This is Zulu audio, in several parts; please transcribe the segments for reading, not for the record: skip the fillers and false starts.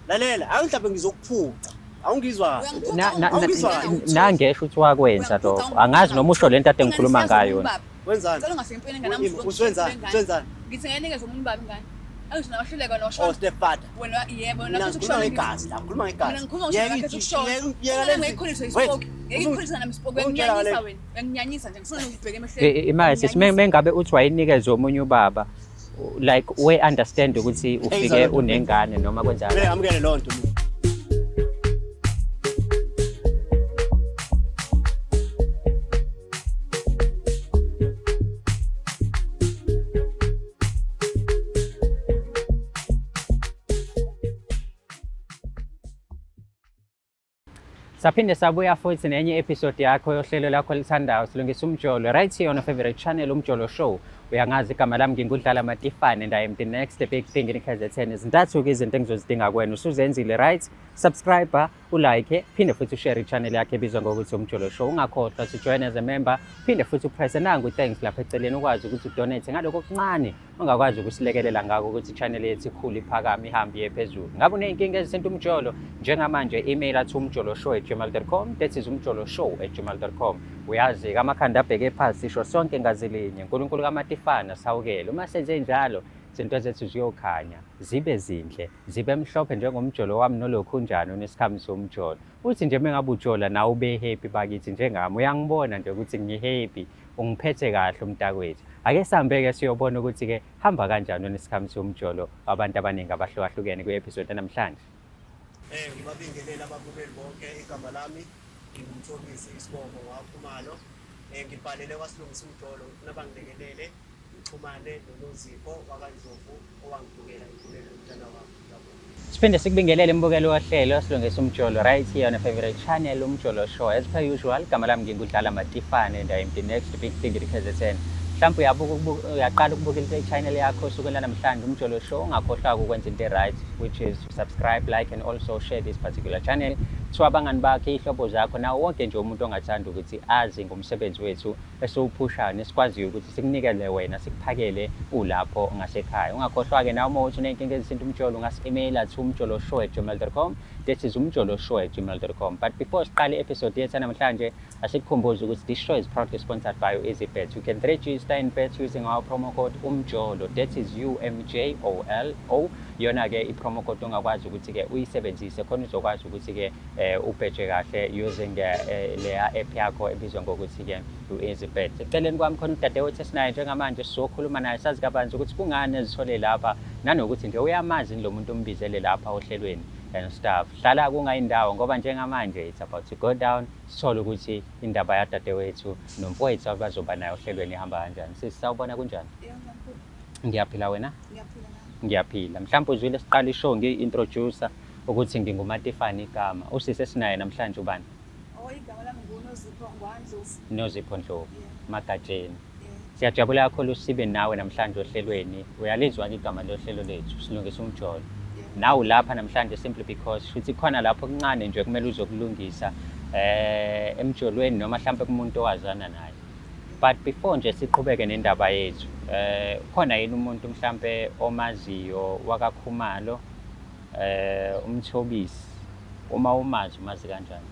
lalela awuhlabe ngizokuphuca awungizwa nangesho uthi wakwenza lokho angazi noma usho lento ade ngikhuluma ngayo wenzani Cela ungafika empini ngane namhlanje uswenzani ngithi nginikeze umuntu babi ngane awuthi nawahluleka nosho oh stepfather wena yebo mina ngikhuluma ngegazi la ngikhuluma ngegazi mina ngikhuluma ngeke ukushona ngekholisa ispoke ngeke ikholisa nami ispoke nginyanyisa wena nginyanyisa nje ngifuna ukubheka emehlweni imase mengabe uthi wayinikeza omunye ubaba like we understand ukuthi ufike unengane noma kwenzani mina ngamukele lonto mina Saphinde sabuya futhi nenye episode yakho yohlelo lakho lithandayo silungisa umjolo right here on your favorite channel umjolo show uyangazi igama lami ngingudlala Matifane and I am the next big thing in KZN izintathu ke izinto engizozidinga kwena usuzenzile right subscribe ulike phinde futhi ushare channel yakhe ebizwa ngokuthi umjolo show ungakhohlwa si join as a member phinde futhi upress nangu thanks lapha eceleni ukwazi ukuthi udonate ngaloko kuncane ungakwazi ukusilekelela ngako ukuthi channel yethu ikhule iphakame ihambe iyephezulu ngabe uneyinkinga ezisentu umjolo njengamanje email athumjoloshow@gmail.com that is umjoloshow@gmail.com uyazi amakhanda abheke phansi sisho sonke ngazilinye uNkulunkulu kaMatifane sawukele uma senze njalo izinto zethu ziyokhanya zibe zinhle zibe emhlophe njengomjolo wami nolokhu njani unesikhamu somjolo uthi nje mengabe ujola nawe ube happy bakithi njengami uyangibona nje ukuthi ngihappy ungiphethe kahle umntakwethu ake sihambeke siyobona ukuthi ke hamba kanjani unesikhamu somjolo abantu abaningi abahlukahlukene kwi-episode namhlanje ngibabingelela ababukeli bonke igama lami ngimthobisi isibongo waphumalo ngibhalele kwasilungisa umjolo ufuna bangilekelele ngixhumane noNozipho wakandlovu owangibukela impulelo umntana wami siphinde sikubingelele imbukelo wohlelo silungisa umjolo right here on a favorite channel umjolo show as per usual igama lami ngingudlala Matifane and I am the next big thing in KZN mhlawumbe uyaqala ukubukela i-channel yakho usukela namhlanje umjolo show ungakhohlwa ukwenza into right which is to subscribe like and also share this particular channel so abangani bakhe ihlobo zakho nawo wonke nje umuntu ongathanda ukuthi azi ngomsebenzi wethu esowuphusha nesikwaziyo ukuthi sikunikele wena sikuphakele ulapho ngasekhaya ungakhohlwa ke nawe uma uthi unenkinga ezisinto umjolo ungasi-email umjoloshow@gmail.com that is umjoloshow@gmail.com but before siqale episode yethu namhlanje asikukhumbuze ukuthi this show is proudly sponsored by EasyBet you can register in bet using our promo code umjolo that is UMJOLO yona ke i-promo code ongakwazi ukuthi ke uyisebenzise khona uzokwazi ukuthi ke ubheje kahle using le app yakho ebizwa ngokuthi ke uEasyBet eceleni kwami khona udadewethu esinayo njengamanje sizokhuluma naye sazi kabanzi ukuthi kungani ezithole lapha nanokuthi nje uyamazi lo muntu ombizele lapha ohlelweni and stuff hlala kungayindawo ngoba njengamanje it's about to go down sithole ukuthi indaba yadadewethu nomfowethu abazoba nayo ohlelweni ihamba kanjani sisawubona kunjani ngiyaphila wena ngiyaphila mhlawumbe uzwile siqala ishow ngi-introducer ukuthi nginguMatifane igama usise sinaye namhlanje ubani igama lami nguNozipho ngwandlovu Nozipho Ndlovu Magatsheni siyajabula kakhulu sibe nawe namhlanje ohlelweni uyalizwa igama lohlelo lethu silungisa umjolo nawe lapha namhlanje simply because futhi khona lapho kuncane nje kumele uzokulungisa emjolweni noma mhlawumbe kumuntu owazana naye but before nje siqhubeke nendaba yethu khona yini umuntu mhlawumbe omaziyo wakaKhumalo umthobisi uma umazi kanjani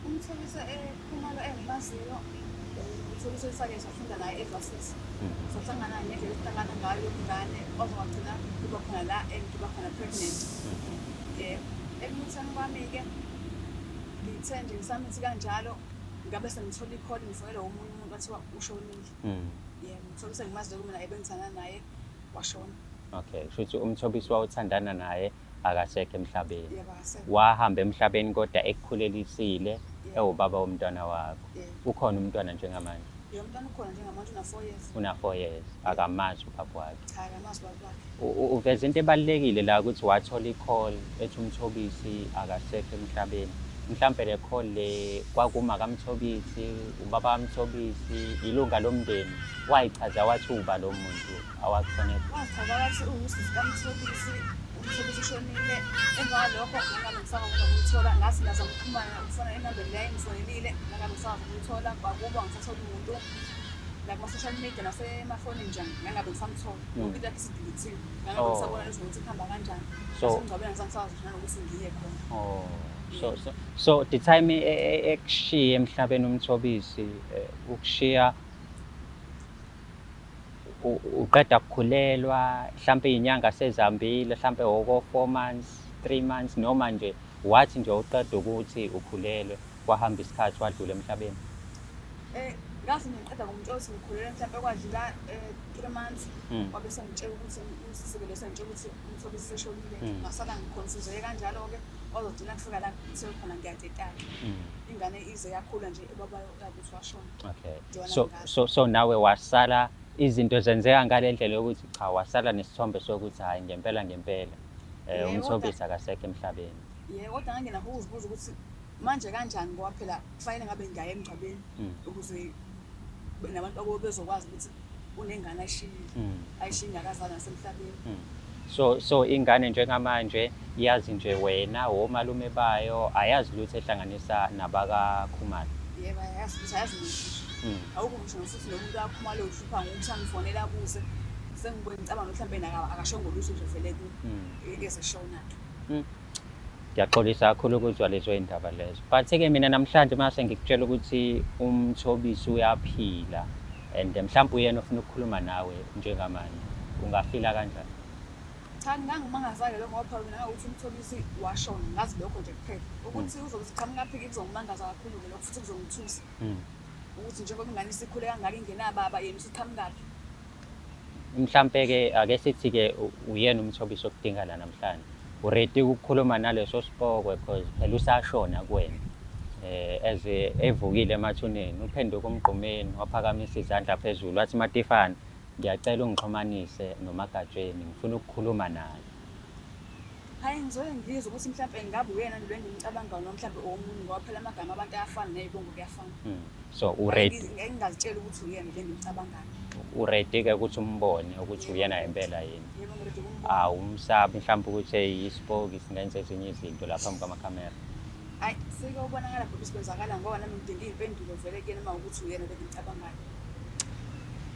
umthobisi eKhumalo engimaziyo umthobisi esake safunda naye eVarsity sohlangana naye ngendlela esihlangana ngayo ingane ozogcina kuba khona la engiba khona pregnant ekutheni kwami-ke ngithe nje ngisamithi kanjalo ngabe sengithola i-call ngifonelwe omunye umuntu wathiwa ushonile umthobisi engimaziyo kumina ebengithanda naye washona okay shuthi umthobisi wawuthandana naye akasekho emhlabeni wahamba emhlabeni kodwa ekukhulelisile ewubaba womntwana wakho ukhona umntwana njengamanje umntwana ukhona njengamanje una 4 years akamazi upapa wakhe akamazi upapa wakhe uveza into ebalulekile la ukuthi wathola i-call ethi umthobisi akasekho emhlabeni mhlawumbe le call le kwakuma kaMthobisi ubaba kaMthobisi ilunga lomndeni wayichaza wathi uba lo muntu awakufanele wachaza wathi usisi kaMthobisi umthobisi ushonile emva lokho ngangisaba ukumthola ngasi ngaza ukuxhumana ukufona inamba leyo ngifonelile ngangisaba ukuthola kwakuba ngithathola umuntu la kuma-social media nasemafonini njani ngangabe ngisamthola Mm. yonke into yakhe isidilithiwe Oh. ngangabe ngisabona nje ukuthi kuhamba kanjani So- nasemngcwabeni angisangisazi nje nanokuthi ngiye khona. Oh, so the time ekushiya emhlabeni uMthobisi ukushiya uqeda kukhulelwa mhlambe izinyanga sezambile mhlambe oko 4 months 3 months noma nje wathi nje uqeda ukuthi ukhulelwe kwahamba isikhathi wadlula emhlabeni. Ngathi ngiqeda ngomtshela ukuthi ngikhulelwe mhlawumbe kwadlula 3 months Mm. wabe sengitshela ukuthi usisekelo sengitshela ukuthi uMthobisi seshonile Mm. ngasala ngikhonfuzeke kanjalo-ke wazogcina kufika la kuthiwe khona ngiyatetana ingane ize yakhula nje ebabayo yakuthi washona. Okay. Njengoba So nawe wasala izinto zenzeka ngale ndlela yokuthi cha wasala nesithombe sokuthi hayi ngempela Yebo, uMthobisi akasekho emhlabeni. yebo kodwa nganginakho ukuzibuza ukuthi manje kanjani ngoba phela kufanele ngabe ngingaya emgcwabeni Mm. ukuze nabantu bakubo bezokwazi ukuthi unengane ayishiye ingakazalwa nasemhlabeni. So ingane njengamanje yazi nje wena womalume bayo ayazi lutho ehlanganisa nabaka Khumalo. Yebo ayazi ukuthi ayazi ngisho awukho ngisho futhi nomuntu akhumalo uhlupha ngokuthi angifonela kuze sengibona ngicabanga mhlawumbe akashongo lutho nje vele eseshona-ke. Ngiyaxolisa kakhulu ukuzwa lezo indaba lezo. But-ke mina namhlanje mase ngikutshela ukuthi uMthobisi uyaphila and mhlawumbe uyena ofuna ukukhuluma nawe njengamanje ungafila kanjani? Cha ngangimangazake lokho ngoba phela mina ngakuthi uMthobisi washona ngazi lokho nje kuphela ukuthi uzokuthi qhamukaphiki kuzongimangaza kakhulu-ke lokho futhi kuzongithusa ukuthi njengoba ingane isikhule kangaka ingenababa yena usiqhamukaphi. Mhlawumbe-ke ake sithi-ke uyena uMthobisi okudinga la namhlanje uready ukukhuluma naleso sipokwe because phela usashona kuwena eze evukile emathuneni uphenduka umgqumeni waphakamisa izandla phezulu wathi Matifane ngiyacela ungixhumanise noMagatsheni ngifuna ukukhuluma naye. Hayi ngizoke ngizwe ukuthi mhlawumbe ngabe uyena lo engimcabangayo noma mhlawumbe omunye ngoba phela amagama abantu ayafana ney'bongo kuyafana. So uready ngingazitshela ukuthi uyena lo engimcabangayo. uready-ke ukuthi umbone ukuthi uyena impela yini. Yebo ngiready ukumbona. Awumsabi mhlawumbe ukuthi yisipoki singenza ezinye izinto lapha phambi kwamakhamera. Hayi sike ubonakala futhi sikwenzakala ngoba nami ngidinga iy'mpendulo vele kuyena uma ukuthi uyena lo engimcabangayo.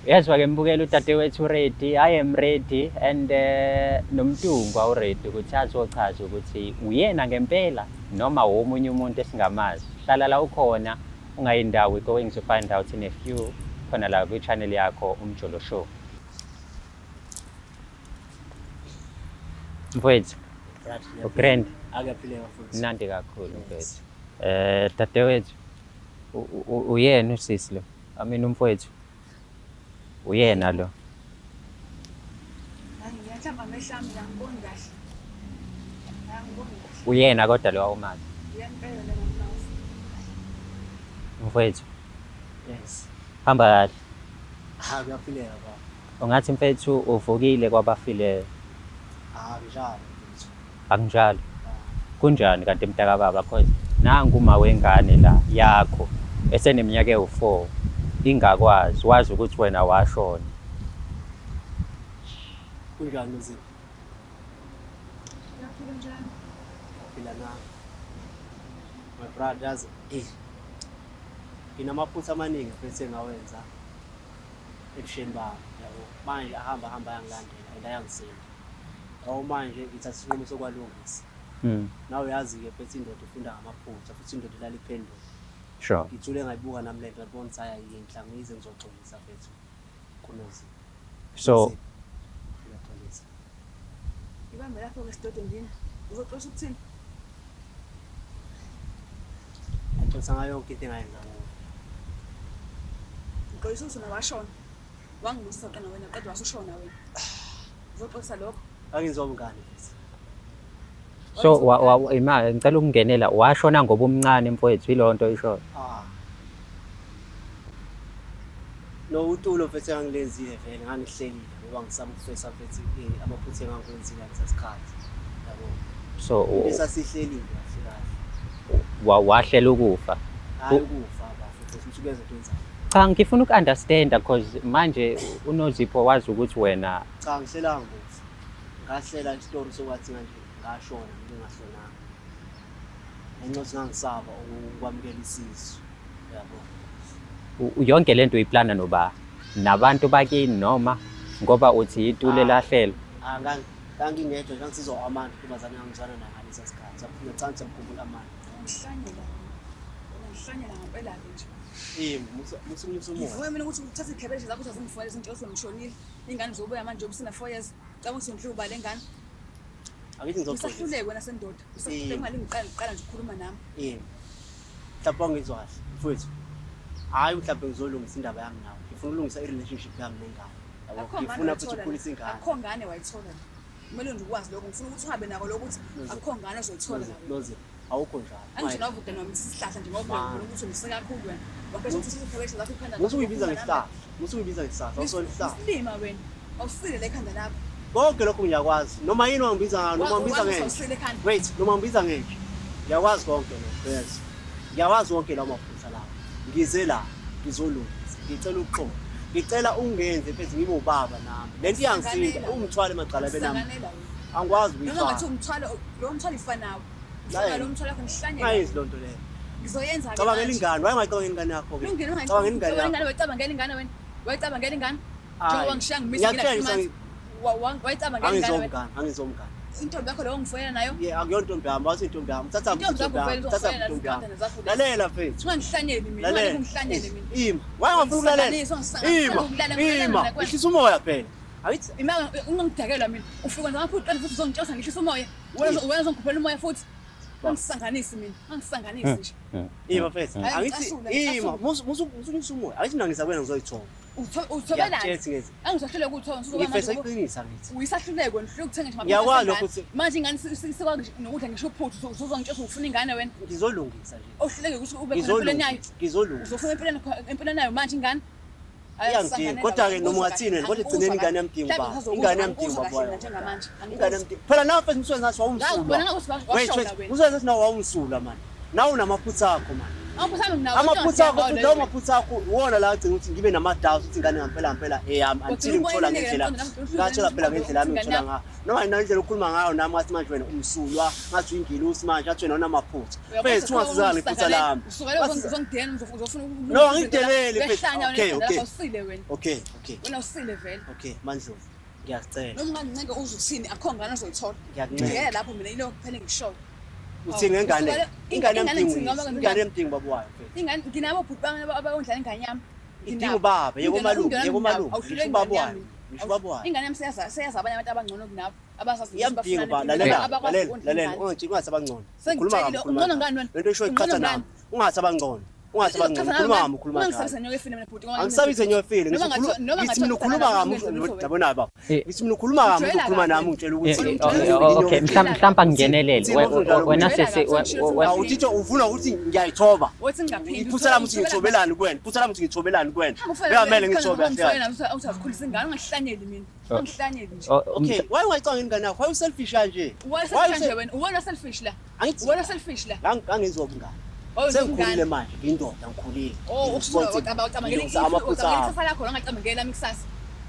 Uyezwa-ke mbukela udadewethu ready, I am ready and nomntungwa uready ukuthi azochaza ukuthi uyena ngempela noma omunye umuntu esingamazi. Hlala la ukhona ungayindawo we're going to find out in a few khona la kwi-channel yakho uMjolo Show. Mfowethu ugrand Akaphileka futhi. mnandi kakhulu mfowethu. Dadewethu uyena usisi lo amina umfowethu uyena lo. Hayi ngiyahlamba amehlo ami angiboni kahle. Angiboni kahle. Uyena kodwa lo awumazi Uyempela le ngomnazi. mfowethu Yes. hamba kahle. Akaphileka baba. Ungathi mfethu uvukile kwabafileyo Njalo mfethu. akunjalo kunjani kanti mntaka baba because nangu uma wengane la yakho eseneminyaka ewu4 ingakwazi wazi ukuthi wena washona. Kunjani mzimba? Uyaphila njani? Phila na. My brothers, nginamaphutha amaningi futhi engawenza ebusheni bami yabo. Manje ahamba ayangilandela and ayangisinda. Awu manje ngithatha isinqumo sokwalungisa. Nawe yazi-ke futhi indoda ifunda ngamaphutha futhi indoda ilala iphendula. Sure. Ngithule ngayibuka nami lento ngabona ukuthi hhayi yinhla ngize ngizoxolisa fethu kunozi. So Ngiyaxolisa. Ibambe lapho-ke sidodondini. Uzoxosha ukuthini? Ngixolisa ngayo yonke into engayenzanga. Ngixolisa ukuthi wena washona. Wangibusisa qena wena qeda wasushona wena. Uzoxolisa lokho. Angizwa umngane futhi. so ima ngicela ukungenela washona ngoba umncane mfowethu ilonto isho. No utulo futhi angilenzile vele ngangihlelile ngoba ngisaba ukufesa futhi amaphutha engangikwenzile ngesikhathi. Yabo. So Besasihlelile kahle kahle. wahlela ukufa. Hayi ukufa futhi usuke ezokwenzani. Cha ngifuna uku-understanda because manje uNozipho wazi ukuthi wena Cha ngihlela ngokuthi ngahlela isitori sokwathi manje ngashona ngingashonanga. Encothi ngangisaba ukwamukela isizwe. Yabo. yonke lento uyiplana noba. nabantu bakini noma ngoba uthi itule lahlelo? Ngangingedwa ngangisizwa amanda intombazane ngangizwana nayo ngalesa sikhathi. Ngicanga ngikhumbula amanda. Ngihlanyela ngempela-ke nje. Musumoya. Ngivume mina ukuthi uthathe ikhebeshi zakho uzazingifuyela izinto osengishonile. Ingane zobuya manje obusina 4 years. Caba ukuthi ngidle ubale ngane. Akithi ngizoxoxa. Usahluleke wena sendoda. Usahluleke mali ngiqala nje ukukhuluma nami. Mhlawumbe ngizwa kahle mfowethu. Hayi mhlawumbe ngizolungisa indaba yami nawe. Ngifuna ukulungisa i-relationship yami nengane. Yabo ngifuna futhi ukukhulisa ingane. Akho ngane wayithola. Kumele nje ukwazi lokho. Ngifuna ukuthi uhambe nako lokuthi akho ngane ozoyithola nawe. Loze awukho njalo. Angishona uvude noma isihlahla nje ngoba ngifuna ukuthi ngiseka kakhulu wena. Wakhetha ukuthi ikhebeshi zakho ikhanda. Musuyibiza ngesihlahla. Musuyibiza ngesihlahla. Awusona isihlahla. Usilima wena. Awusile le khanda lakho. Konke lokho ngiyakwazi. Noma yini wangibiza ngalo, noma ngibiza ngeke. Wait, noma ngibiza ngeke. Ngiyakwazi konke lokho. Yes. Ngiyakwazi wonke lawo maphutha lawo. Ngize la, ngizolungisa. Ngicela uxolo. Ngicela ungenze pheze ngibe ubaba nami. Lento iyangisinda, ungithwale emagcala benami. Angikwazi Noma ukuyifaka. ngathi umthwalo, lo mthwalo ifanayo. Ufaka lo mthwalo wakho ngihlanyela. Ngayenzi lonto leyo. Ngizoyenza ke. Cabangela ingane, wayengacabangela ingane yakho ke. Cabangela ingane yakho. Wayicabangela ingane wena. Wayicabangela ingane. Hayi. Njengoba ngishaya ngimisa Ngiyakutshela wayicabangela ingane wena. angizomngane. Intombi yakho leyo ngifuyela nayo. Akuyona intombi yami, awusi intombi yami. Thatha intombi yami. Thatha intombi yami. Lalela mfethu. Ungangihlanyeli mina. Manje ungihlanyele mina. Ima. Wayengafuna ukulalela. Ima. Ihlisa umoya phela. Ayithi Ima ungangidakela mina. Ufika kwenza amaphutha futhi uzongitshosa ngihlisa umoya. Wena uzongikhuphela umoya futhi. Ungisanganisi mina. Ungisanganisi nje. Ima mfethu. Angithi ima. Musunyisa umoya. Ayithi mina ngizakwena ngizoyithola. Uthobelani? Angisahlule ukuthola Ngifesa iqinisa ngithi. Uyisahluleke wena hlule ukuthenga nje Ngiyakwazi ukuthi manje ingane sikwazi nokudla ngisho uphuthu uzongitshela ufuna ingane wena. ngizolungisa nje. Ohluleke ukuthi ube khona empilweni yayo. Ngizolungisa. Uzofuna empilweni yayo manje ingane. Iyangidinga kodwa ke noma ungathini kodwa igcineni ingane yami dinga baba. Ingane yami dinga baba. Njengamanje. Ingane yami. Phela nawe mfethu mswenza ngathi Ngibona wawumsula. ngathi Wait, mswenza ngathi nawe wawumsula man. Nawe unamaphutha akho man. Amaphutha Amaphutha akho lawo maphutha akho uwona la agcina ukuthi ngibe nama-doubts ukuthi ingane ngempela eyami until ngithola ngendlela ngathola phela ngendlela yami ngithola ngayo noma indlela okhuluma ngayo nami ngathi manje wena umsulwa ngathi uyingilosi manje ngathi wena unamaphutha mfethu ungasizanga iphutha lami no angideleli okay wena usile vele okay Mandlovu ngiyacela noma ungancenge uze uthini akho ngane ozoyithola ngiyakuncela lapho mina ilo kuphela ngishoyo uthi ngengane ingane yamdingi baba wayo ingane nginabo bhuti bami abawondla ingane yami idinga ubaba yebo malume ngisho baba wayo ngisho baba wayo ingane yami seyazi abanye abantu abangcono kunabo abasazi yamdinga baba lalela ungathi ungathi abangcono khuluma ngani wena lento isho iqhatha nami ungathi abangcono ungathi abangcono khuluma angisabise nyofile ngithi mina ukhuluma ngami yabona baba ngithi mina ukhuluma ngami ukhuluma nami ngitshela ukuthi okay mhlawumbe ngingenelele wena sese uthithi ufuna ukuthi ngiyayithoba wathi ngaphindi iphutha lami ukuthi ngithobelani kuwena iphutha lami ukuthi ngithobelani kuwena bekamele ngithobe kahle awusakhulisa ingane ungahlanyeli mina ungihlanyeli nje okay why ungayicanga ingane yakho why you selfish kanje wena uwena selfish la uwena selfish la angizwa ubungane sengikhulile manje ngiyindoda ngikhulile amaphutha lakho angacabangela nami kusasa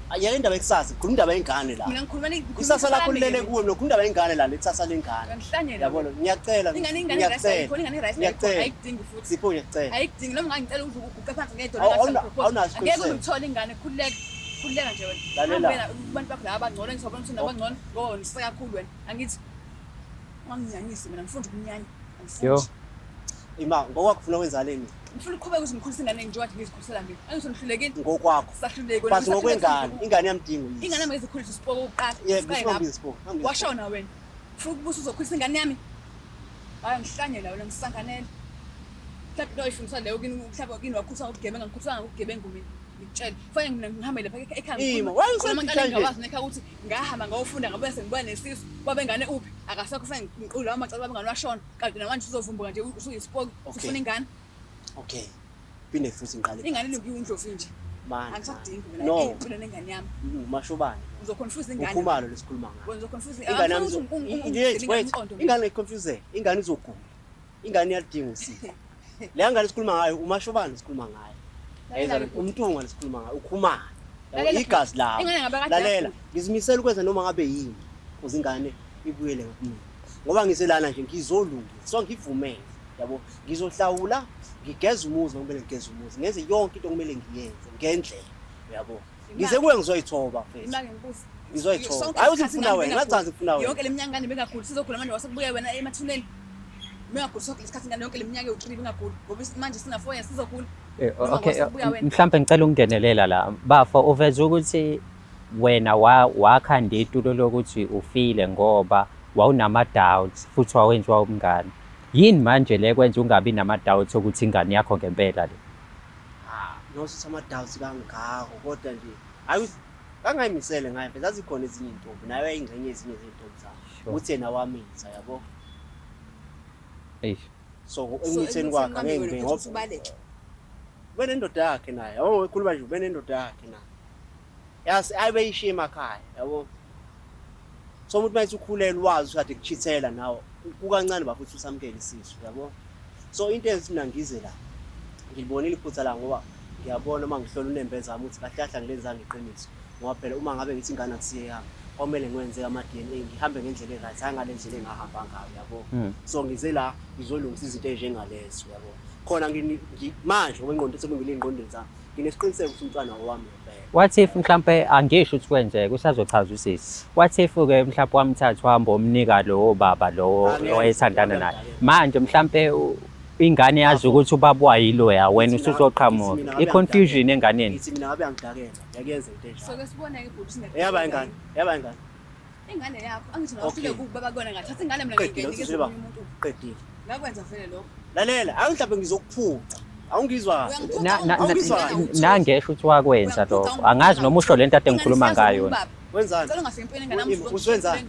ayeke indaba ekusasa khuluma indaba yengane la mina ngikhuluma isasa lakho lilele kuwe mina khuluma indaba yengane la lekusasa lengane ngihlanyela yabona ngiyacela ngiyacela ayidingi futhi sipho ngiyacela ayidingi noma ngangicela ukuthi uguqe phansi ngedollar ngeke uyithola ingane khululeka nje wena abantu bakho la abangcono ngizobona ukuthi nabangcono ngo niseka kakhulu wena angithi unganginyanyisi mina ngifunda ukunyanya yo ima ngokwakufuna kwenzaleni ngifuna ukuqhubeka ukuthi ngikhulise ingane nje wathi ngizikhulisela mina angisohlulekile ngokwakho sahluleke basi ngokwengane ingane yamdingo yini ingane yami ngizikhulisa isipoke oqala washona wena ufuna ukubusa uzokhulisa ingane yami hayi ngihlanyela wena ngisanganele mhlawumbe lo ifundisa leyo kini mhlawumbe kini wakhulisa ukugebenga ngikhulisana ngokugebenga mina ngitshela kufanele mina ngihambele phela ekhaya ngikwazi nekha ukuthi ngahamba ngawufunda ngabe sengibuya nesisu kwabengane uphi akasekho kufanele ngiqula amacala babengane washona kanti namanje uzovumbuka nje usuyisipoke ufuna ingane okay phinde futhi ngiqale ingane ngiyindlovu nje manje angisadingi mina impilo nengane yami mashobani uzoconfuse ingane ukhumalo lesikhuluma ngayo wena uzoconfuse ingane yami ingane iconfuse ingane izogula ingane yadinga usipho le ngane sikhuluma ngayo umashobani sikhuluma ngayo ayizana umntunga lesikhuluma ngayo ukhumalo igazi lawo lalela ngizimisela ukwenza noma ngabe yini ukuze ingane ibuyele kumina ngoba ngiselana nje ngizolungisa so ngivumele yabo ngizohlawula ngigeza umuzi ngokumele ngigeza umuzi ngenze yonke into okumele ngiyenze ngendlela uyabo. Ngize kuwe ngizoyithoba mfethu. Imake ngibuze. Ngizoyithoba. Hayi uthi ufuna wena, ngathi ufuna wena. Yonke leminyaka ngane bengaguli sizogula manje wasebuya wena emathuneni. Bengaguli sonke lesikhathi ngane yonke leminyaka yo3 bengaguli. Ngoba manje sina 4 years sizogula. Okay, mhlambe ngicela ukungenelela la. Bafo uveza ukuthi wena wakhanda itulo lokuthi ufile ngoba wawunama doubts futhi wawenziwa umngane. Yini manje le kwenza ungabi nama doubts ukuthi ingane yakho ngempela le? Nokuthi ama doubts kangako kodwa nje hayi kangayimisele ngaye phela zazikhona ezinye intombi nayo ingcenye ezinye izintombi zakhe uthi yena wamitha yabo. So emitheni kwakhe ngeke ngoba wena indoda yakhe naye yabo ekhuluma nje wena indoda yakhe naye yasi ayibeyishiya emakhaya yabo. So umuntu mayithi ukhulela wazi ukuthi kuchithela nawo kukancane bafuthi usamkele isisu yabo. So into ezifuna ngize la ngilibonile iphutha la ngoba ngiyabona uma ngihlola unembe zami ukuthi kahlahla ngilenzanga iqiniso ngoba phela uma ngabe ngithi ingane akusiye yami kwamele ngwenze ama DNA ngihambe ngendlela erathi angale ndlela engahamba ngayo yabo. So ngize la ngizolungisa izinto ezinjengalezo yabo. Khona manje ngoba ingqondo sebengile ingqondweni zami nginesiqiniseko ukuthi umntwana wami ngempela. What if mhlambe angisho ukuthi kwenzeke usazochaza usisi. What if ke mhlambe wamthatha wahamba omnika lo baba lo owayethandana naye. Manje mhlambe ingane yazi ukuthi ubaba wayilo wena usuzoqhamuka. I-confusion enganeni. Ngithi mina ngabe angidakela yakuyenza into enjalo. So ke sibona ke ibhuti singeke. Yaba ingane. Ingane yakho angithi ngafike kubaba kona ngathatha ingane mina ngiyinikeza umuntu. Qedile. Ngakwenza vele lokho. Lalela mhlawumbe ngizokuphuca. Awungizwa. Nangesho ukuthi wakwenza lokho. Angazi noma usho lento ade ngikhuluma ngayo. Wenzani? Ngicela ungafike empini engane nami. Uswenzani?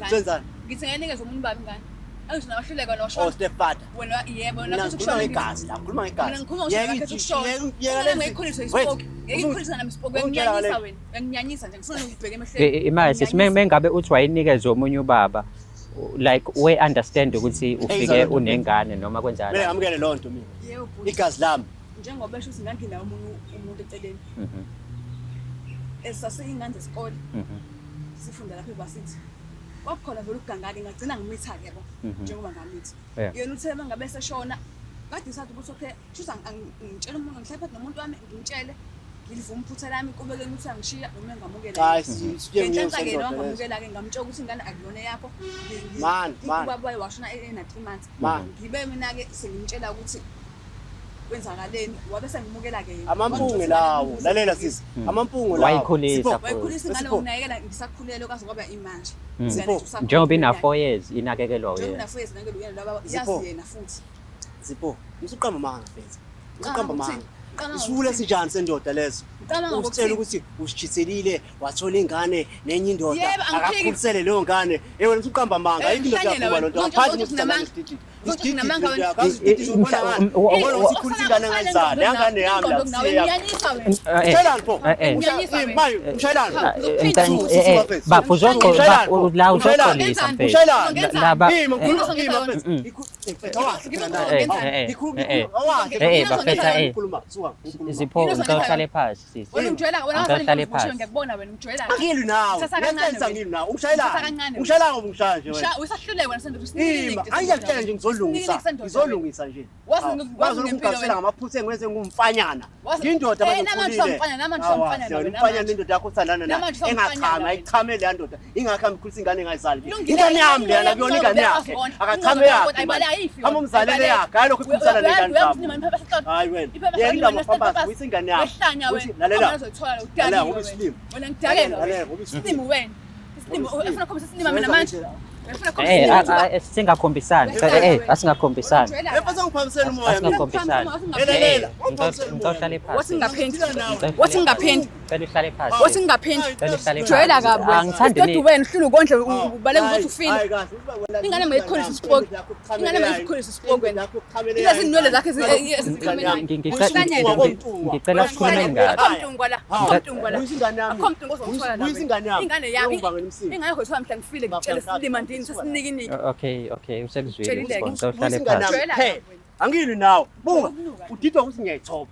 Ngithi nginikeza umuntu baba ingane. Angithi nawahluleka nosho. Oh stepfather. Wena yebo Mina nakuthi kushona igazi la, khuluma ngegazi. Mina ngikhuluma ngeke ngikholise isipoke. Ngeke ngikholise nami isipoke ngiyanyisa wena. Nginyanyisa nje ngifuna ukubheka emehlweni. Imali mengabe uthi wayinikeza omunye ubaba like we understand ukuthi ufike unengane noma kwenzani. Mina ngamukele lonto mina. Yebo igazi lami. Njengoba esho ukuthi ngangina umuntu eceleni. Esasiyingane zesikole. Sifunda lapha eBasithi. Kwakukhona vele ukuganga-ke ngagcina ngimitha-ke yabo njengoba ngamithi. Yena uthe uma ngabe seshona kade isathi ukuthi okay shuthi ngitshela umuntu ngihlale nomuntu wami ngimtshele ngilivume iphutha lami kubeke ukuthi angishiya noma engamukela. Hayi sike ngiyenza-ke noma ngamukela-ke ngamtshela ukuthi ingane akuyona yakho. Ubaba washona ena 3 months. Ngibe mina-ke sengimtshela ukuthi kwenzakaleni wabe sengimukela-ke yena. Amampunge lawo lalela sisi amampunge lawo. Wayikhulisa ingane ngokunakekela ngisakhulele kwaze kwaba imanje. Njengoba ina 4 years inakekelwa wena. Njengoba ina 4 years inakekelwa wena laba yazi yena futhi. Zipho usuqamba manga mfethu. Usuqamba manga. Isule sinjani sendoda lezo? Usitshela ukuthi usichithelile wathola ingane nenye indoda akakhulisele leyo ngane. Wena usuqamba manga yini indoda yakuba lonto ngaphansi ngokusamanga isititi. Usikhulisa ingane ngayizala yangane yami la siya. Mshayelani pho. Mshayelani. Bafo zonke la uzoxolisa mfethu. Laba Zipho ngicela phansi sisi. Wena Ngicela phansi. ngiyakubona wena ungijwayela. Angilwi nawe. Ngiyasengilwi nawe. Ungishayela ngoba ungishanje wena. Usahlule wena senzo usinike. Angiyakutshela nje ngizolungisa nje. Wazi ngikuqasela ngamaphutha engiwenze ngumfanyana. Indoda abazokhulile. Umfanyana indoda yakho uthandana naye. Engachama ayichame le ndoda. Ingakho ngikhulisa ingane engayizali. Ingane yami lena kuyona ingane yakhe. Akachame yakhe. Hamba umzalele yakhe. Hayi lokho ikhulisana nengane zami. Hayi wena. Yena ngaphambi uyisa ingane yakhe. Lalela. Lalela ngoba isilimo. Wena ngidakela. Lalela ngoba isilimo wena. Isilimo ufuna ukhombisa isilimo mina manje. Singakhombisani. Asingakhombisani. Efasa ngiphampisela umoya. Asingakhombisani. Lalela. Ngicela phansi. Wasingaphendi. Wasingaphendi. Cela uhlale phansi. Wasingaphendi. Cela uhlale phansi. Jwayela kabi. Angithandi Kodwa wena uhlula ukondle ubaleka ukuthi ufile. Ingane mayikholisa isipoke. Ingane mayikholisa isipoke wena. Lezi zinwele zakhe ngicela sikhulume ngathi. Ingane yami. Ingane yakho mhla ngifile ngitshela silima ndini sesinike. Okay usekuzwile ngicela uhlale phansi. Angilwi nawe. Buka udidwa ukuthi ngiyayithoba.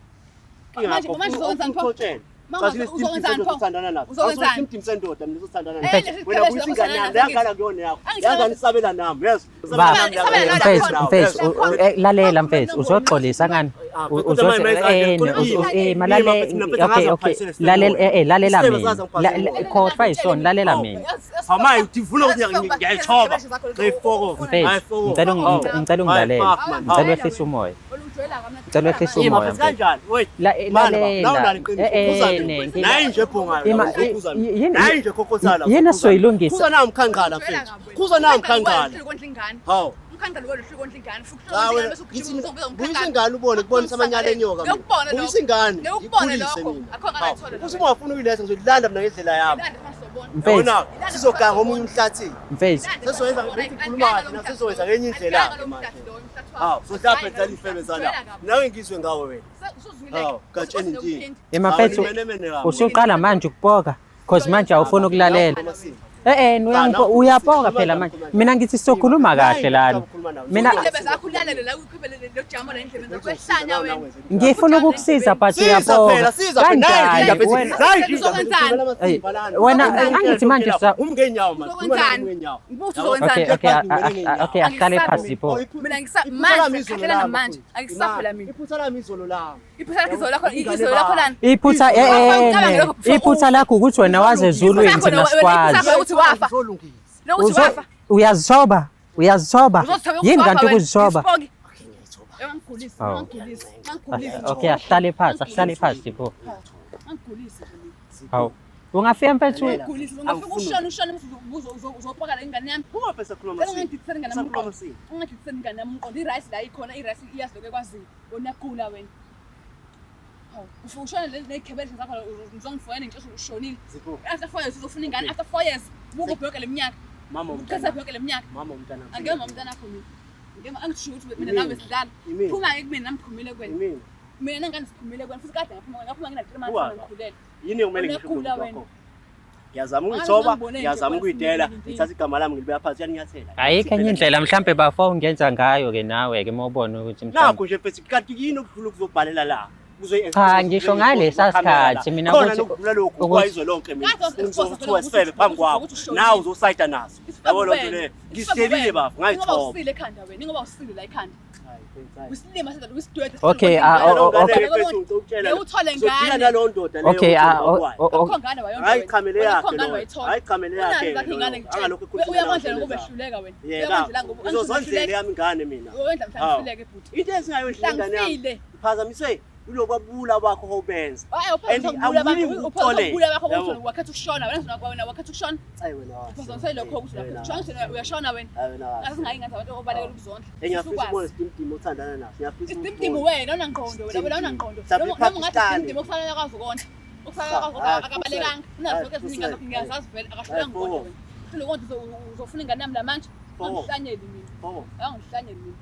Manje uzokwenza ngipho. Uzothandana nabo. Uzokwenza Awusimdimi sendoda mina uzothandana Eh, nabo. Wena ngeke kuyisa ingane yami yakhala kuyona yakho. Angicabanga- Yangani sabela nami. Yes. Mfethu lalela mfethu uzoxolisa ngani lalela mina khohlwa yisona lalela mina Hamayi uthifuna ukuthi ngiyayichoba. Ngiyifoko. ngicela ungilalela ngicela wehlisa umoya ngicela wehlisa umoya Kanjani? Wait. Nayi nje phungayo. Nayi nje kokosala. yena soyilungisa Kuza nami khangala mfethu. Kuza nami khangala. Hawu. Umkhandalo wethu uhlukondla ingane Buyisa ingane ubone kubonisa amanyala enyoka. Buyisa ingane. ngiyakubona lokho akho ngakathola Futhi uma ufuna ukuyiletha ngizolanda mina ngendlela yami. mfethu Yabona sizoganga omunye umhlathi. mfethu Sesoyenza ngikhuluma kahle na sesoyenza ngenye indlela manje. Hawu, sohlapha etsala ifebe zala. Nawe ngizwe ngawe wena. Hawu, gatsheni inkingi. mfethu usuqala manje ukuboka cause manje awufuna ukulalela uyaboka phela manje mina ngithi sizokhuluma kahle lana mina ngifuna ukukusiza but uyaboka kanjani wena angithi manje umngenyawo manje. okay asihlale phasi pho Iphutha lami izolo lami. iphutha lakho ukuthi wena waze ezulwini thina sikwazi uyazithoba yini kanti ukuzithoba okay asihlale phasi pho hawu ungafika mfethu ushona nekhebele zakho ngizongifuyana ngitshela ushonile after 4 years uzofuna ingane after 4 years ukubheka leminyaka Mama ukuthatha bheka leminyaka Mama umntana. angeke umntana wakho mina ngeke angisho ukuthi mina nami sidlala phuma ke kumina namphumile kwena mina nangani siphumile kwena futhi kade ngaphuma ngina 3 months ngikhulela yini okumele ngisho kwakho. Ngiyazama ukuyithoba, ngiyazama ukuyidela, ngithatha igama lami ngilibeka phansi yaninyathela. ayikho enye indlela mhlambe bafo ungenza ngayo ke nawe ke mawubona ukuthi mhlambe Nakho nje mfethu kanti yini okukhulu kuzobhalela la. cha ngisho ngalesa sikhathi mina ukuthi lokhu kwayizwe lonke mina ngizokuthiwa sifebe phambi kwakho nawe uzosayida naso yabo lonto le ngishelile bafo ngayithoba usile ekhanda wena ngoba usile la ekhanda usilima senza usidwede okay uthole ngane nalo ndoda leyo okay akho ngane wayonto hayi khamele yakhe hayi khamele yakhe angalokho ekhuluma uyamandlela ngoba ehluleka wena uyamandlela ngoba uzozondlela yami ingane mina wenza mhlawumbe ehluleke futhi into esingayohlula ingane yami iphazamiswe ulobabula bakho hobenza wakhetha ukushona wena wakhetha ukushona uzonse lokho ukuthi wakhetha uyashona wena asingayi ngathi abantu obalekela ukuzondla engiyafisa ukubona isimdimo othandana naso ngiyafisa isimdimo wena unangqondo wena unangqondo noma ungathi isimdimo kufanele akwazi ukondla ukufanele akabalekanga unazo zonke eziningi ngakho ngiyazazi vele akahlulanga ukondla wena hlule ukondla uzofuna ingane yami lamanje angihlanyeli mina angihlanyeli mina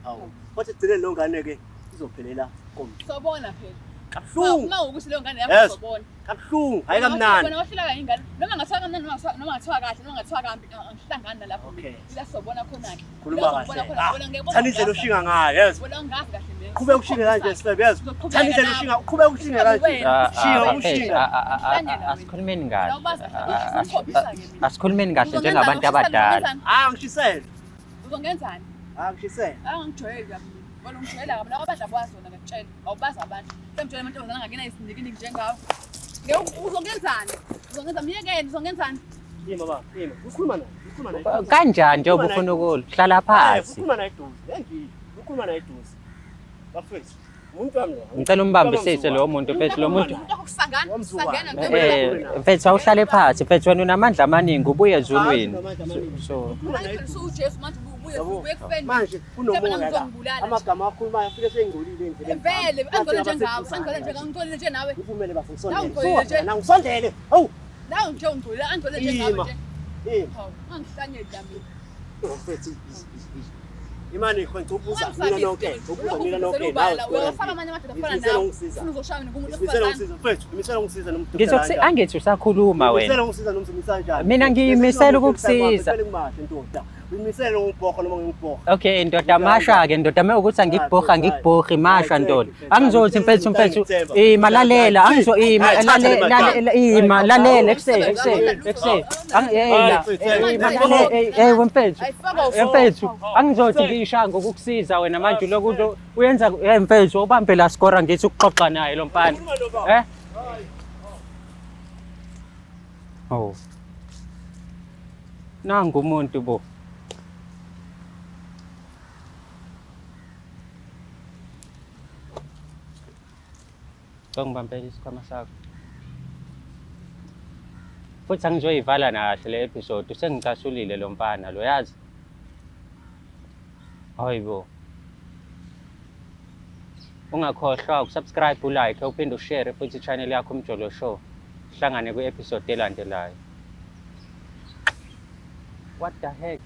hawu kodwa egcineni lo ngane ke izophelela kombi sobona phela kabuhlungu uma ukuthi leyo ngane yakho sobona kabuhlungu hayi kamnandi wena wahluleka ingane noma ngathiwa kamnandi noma ngathiwa kahle noma ngathiwa kambi angihlangana lapho ila sobona khona ke khuluma kahle thani indlela oshinga ngayo yes wena ungazi kahle mina qhubeka ushinge kanje sifebe yes thani indlela oshinga qhubeka ushinge kanje asikhulumeni kahle asikhulumeni kahle njengabantu abadala ngishisele uzongenzani ngishisele angijwayeli kabi wena ungijwayela kabi nawo abadla kwazi wona ngakutshela awubazi abantu semjwayela amantombazana angakena isinikini njengawo uzongenza myekeni uzongenzani baba ukhuluma naye kanjani nje ubufuna ukuhlala phansi ukhuluma naye duze ukhuluma naye duze bafethu umuntu wami lo ngicela umbambisise lo muntu mfethu lo muntu ukusangana mfethu awuhlale phansi mfethu wena unamandla amaningi ubuye ezulwini so manje kunomoya la amagama akhulumayo afike sengcolile endleleni vele angole njengabo angole njengangcolile nje nawe uvumele bafusondele na ngisondele hawu nawe nje ungcolile angole njengabo nje angihlanyeli dami mfethu imani khona ubuza mina nonke ubuza mina nonke wafaka amanye amadoda afana nawe ufuna uzoshaya ngumuntu ngisiza mfethu ngimisela ngisiza nomuntu ngizokuthi angithi usakhuluma wena ngimisela ngisiza nomuntu kanjani mina ngiyimisela ukukusiza Umisele ngibhokho noma ngibhokho. Okay, ndoda masha-ke ndoda mewukuthi angikubhokhi masha ndoda. Angizothi mfethu malalela lalela ekuseni. Mfethu angizothi ngishaya ngokukusiza wena manje lokuthi uyenza mfethu ubambe la skora ngithi ukuxoxa naye lo mfana. Oh. Nangu umuntu bo. Ngibambe isikhwama sakho. Futhi angizoyivala nahle le episode sengicasulile lo mfana lo yazi. Hayibo. Ungakhohlwa ukusubscribe, ulike, uphinde ushare futhi i-channel yakho Umjolo Show. Hlangane ku-episode elandelayo. What the heck?